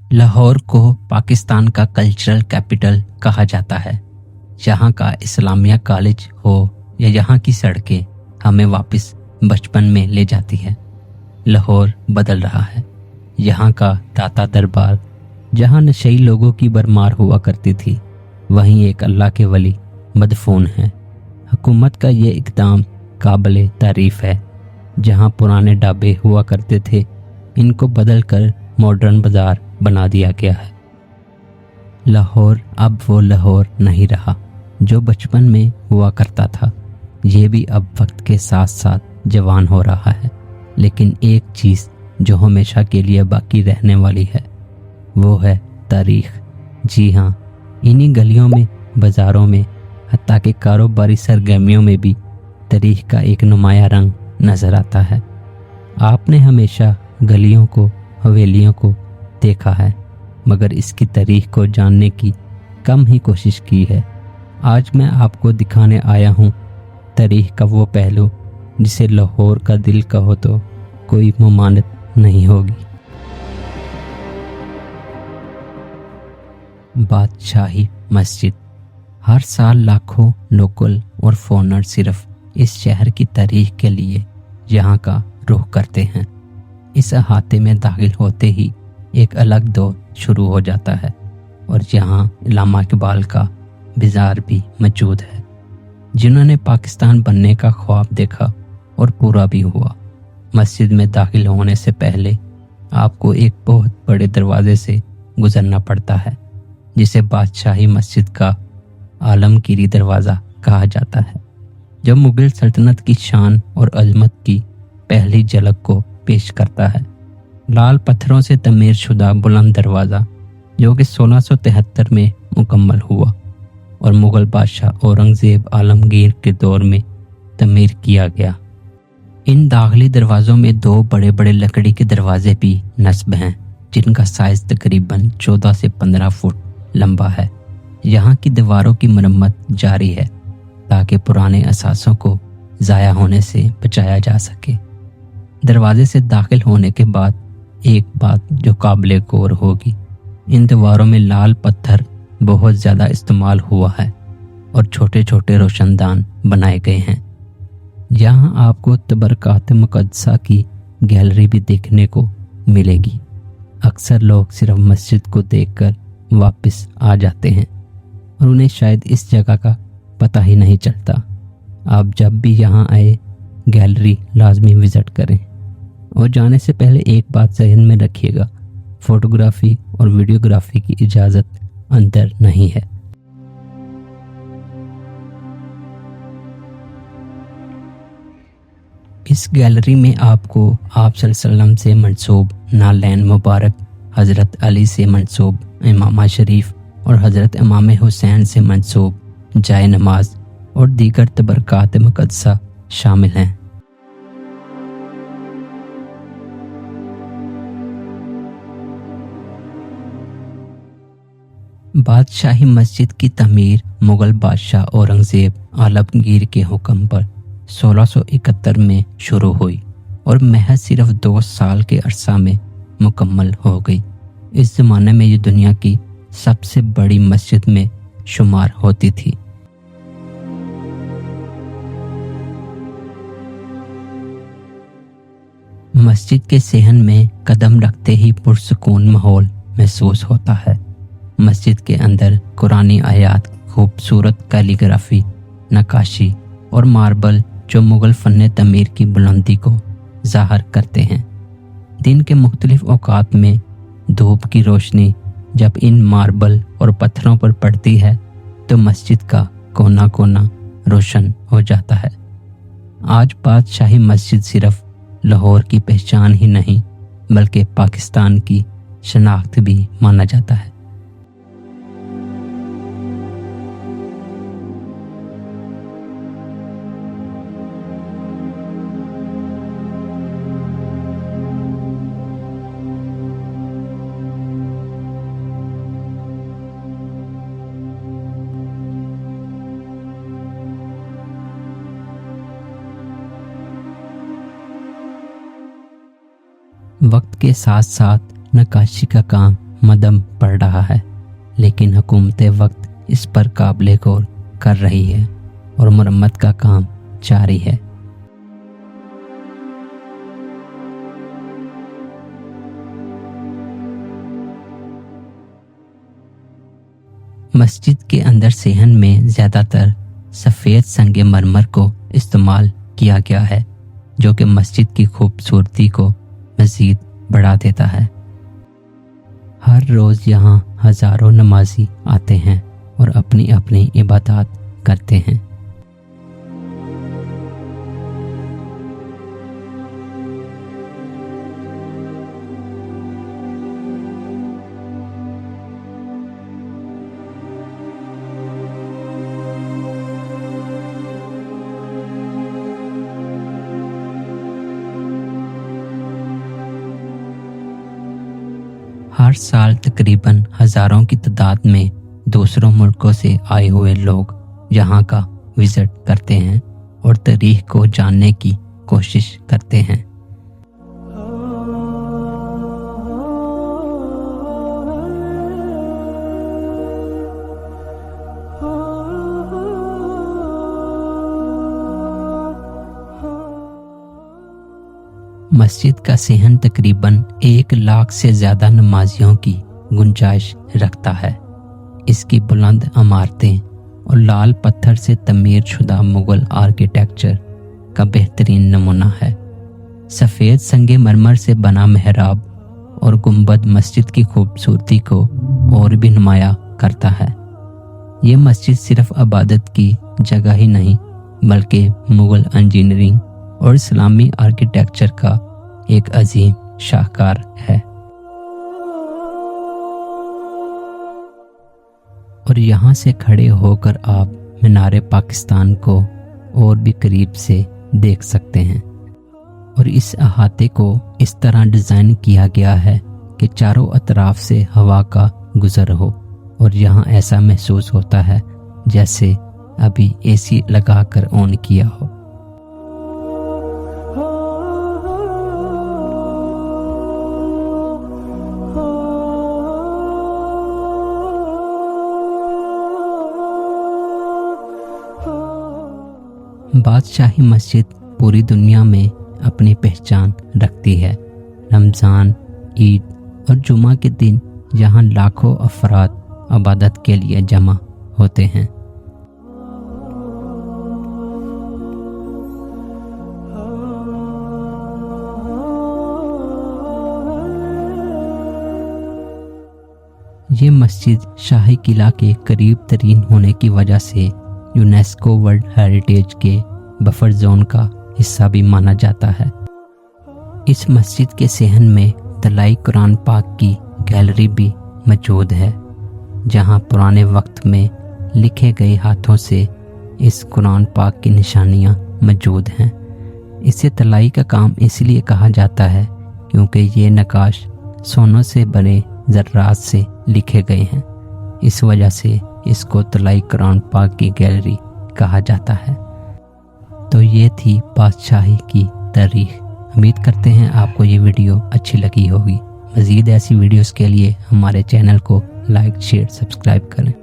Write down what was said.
लाहौर को पाकिस्तान का cultural capital कहा जाता है। यहाँ का इस्लामिया कॉलेज हो या यहाँ की सड़कें हमें वापस बचपन में ले जाती है। लाहौर बदल रहा है। यहाँ का दाता दरबार जहाँ नशई लोगों की भरमार हुआ करती थी, वहीं एक अल्लाह के वली मदफून है। हुकूमत का ये इक़दाम काबिल तारीफ़ है। जहाँ पुराने ढाबे हुआ करते थे, इनको बदल कर मॉडर्न बाजार बना दिया गया है। लाहौर अब वो लाहौर नहीं रहा जो बचपन में हुआ करता था। ये भी अब वक्त के साथ साथ जवान हो रहा है। लेकिन एक चीज़ जो हमेशा के लिए बाकी रहने वाली है, वो है तारीख। जी हाँ, इन्हीं गलियों में, बाज़ारों में, हत्ता कि कारोबारी सरगर्मियों में भी तारीख का एक नुमाया रंग नज़र आता है। आपने हमेशा गलियों को, हवेलियों को देखा है, मगर इसकी तारीख को जानने की कम ही कोशिश की है। आज मैं आपको दिखाने आया हूँ तारीख का वो पहलू जिसे लाहौर का दिल कहो तो कोई मुमानत नहीं होगी। बादशाही मस्जिद। हर साल लाखों लोकल और फॉरेनर सिर्फ इस शहर की तारीख के लिए यहाँ का रुख करते हैं। इस अहाते में दाखिल होते ही एक अलग दौर शुरू हो जाता है और यहाँ अल्लामा इकबाल का बाजार भी मौजूद है, जिन्होंने पाकिस्तान बनने का ख्वाब देखा और पूरा भी हुआ। मस्जिद में दाखिल होने से पहले आपको एक बहुत बड़े दरवाजे से गुजरना पड़ता है, जिसे बादशाही मस्जिद का आलमगीरी दरवाज़ा कहा जाता है, जो मुगल सल्तनत की शान और अजमत की पहली झलक को पेश करता है। लाल पत्थरों से तमीर शुदा बुलंद दरवाज़ा जो कि 1673 में मुकम्मल हुआ और मुग़ल बादशाह औरंगज़ेब आलमगीर के दौर में तमीर किया गया। इन दाखिली दरवाज़ों में दो बड़े बड़े लकड़ी के दरवाजे भी नस्ब हैं, जिनका साइज़ तकरीबन 14 से 15 फुट लंबा है। यहाँ की दीवारों की मरम्मत जारी है ताकि पुराने असासों को ज़ाया होने से बचाया जा सके। दरवाजे से दाखिल होने के बाद एक बात जो काबिल गौर होगी, इन दीवारों में लाल पत्थर बहुत ज़्यादा इस्तेमाल हुआ है और छोटे छोटे रोशनदान बनाए गए हैं। यहाँ आपको तबरकात मुक़द्दसा की गैलरी भी देखने को मिलेगी। अक्सर लोग सिर्फ मस्जिद को देखकर वापस आ जाते हैं और उन्हें शायद इस जगह का पता ही नहीं चलता। आप जब भी यहाँ आए, गैलरी लाजमी विज़िट करें और जाने से पहले एक बात ज़हन में रखिएगा, फ़ोटोग्राफी और वीडियोग्राफी की इजाज़त अंदर नहीं है। इस गैलरी में आपको आप सल्लल्लाहु अलैहि वसल्लम से मंसूब नालैन मुबारक, हज़रत अली से मंसूब इमामा शरीफ और हज़रत इमाम हुसैन से मंसूब जाए नमाज और दीगर तबरकात मुक़द्दसा शामिल हैं। बादशाही मस्जिद की तमीर मुग़ल बादशाह औरंगज़ेब आलमगीर के हुक्म पर 1671 में शुरू हुई और महज सिर्फ 2 साल के अरसा में मुकम्मल हो गई। इस ज़माने में ये दुनिया की सबसे बड़ी मस्जिद में शुमार होती थी। मस्जिद के सहन में कदम रखते ही पुरसुकून माहौल महसूस होता है। मस्जिद के अंदर कुरानी आयात, खूबसूरत कैलीग्राफी, नक्काशी और मार्बल जो मुग़ल फ़न तमीर की बुलंदी को ज़ाहिर करते हैं। दिन के मुख्तलिफ औक़ात में धूप की रोशनी जब इन मार्बल और पत्थरों पर पड़ती है तो मस्जिद का कोना कोना रोशन हो जाता है। आज बादशाही मस्जिद सिर्फ लाहौर की पहचान ही नहीं बल्कि पाकिस्तान की शनाख्त भी माना जाता है। वक्त के साथ साथ नक्काशी का काम मदम पड़ रहा है, लेकिन हुकूमत वक्त इस पर काबिल गौर कर रही है और मरम्मत का काम जारी है। मस्जिद के अंदर सेहन में ज़्यादातर सफ़ेद संगे मरमर को इस्तेमाल किया गया है, जो कि मस्जिद की खूबसूरती को मज़ीद बढ़ा देता है। हर रोज़ यहाँ हज़ारों नमाजी आते हैं और अपनी अपनी इबादत करते हैं। हर साल तकरीबन हज़ारों की तादाद में दूसरों मुल्कों से आए हुए लोग यहाँ का विज़िट करते हैं और तारीख को जानने की कोशिश करते हैं। मस्जिद का सेहन तकरीबन 1 लाख से ज़्यादा नमाजियों की गुंजाइश रखता है। इसकी बुलंद इमारतें और लाल पत्थर से तमीर शुदा मुगल आर्किटेक्चर का बेहतरीन नमूना है। सफ़ेद संगे मरमर से बना मेहराब और गुंबद मस्जिद की खूबसूरती को और भी नुमाया करता है। ये मस्जिद सिर्फ इबादत की जगह ही नहीं, बल्कि मुगल इंजीनियरिंग और इस्लामी आर्किटेक्चर का एक अजीम शाहकार है। और यहाँ से खड़े होकर आप मीनार पाकिस्तान को और भी करीब से देख सकते हैं। और इस अहाते को इस तरह डिज़ाइन किया गया है कि चारों अतराफ से हवा का गुजर हो और यहाँ ऐसा महसूस होता है जैसे अभी एसी लगाकर ऑन किया हो। बादशाही मस्जिद पूरी दुनिया में अपनी पहचान रखती है। रमज़ान, ईद और जुमा के दिन यहाँ लाखों अफराद इबादत के लिए जमा होते हैं। ये मस्जिद शाही किला के करीब तरीन होने की वजह से यूनेस्को वर्ल्ड हेरिटेज के बफर जोन का हिस्सा भी माना जाता है। इस मस्जिद के सेहन में तलाई कुरान पाक की गैलरी भी मौजूद है, जहां पुराने वक्त में लिखे गए हाथों से इस कुरान पाक की निशानियां मौजूद हैं। इसे तलाई का काम इसलिए कहा जाता है क्योंकि ये नक्काश सोनों से बने ज़र्रात से लिखे गए हैं। इस वजह से इसको तलाई कुरान पाक की गैलरी कहा जाता है। तो ये थी बादशाही की तारीख। उम्मीद करते हैं आपको ये वीडियो अच्छी लगी होगी। मज़ीद ऐसी वीडियोस के लिए हमारे चैनल को लाइक, शेयर, सब्सक्राइब करें।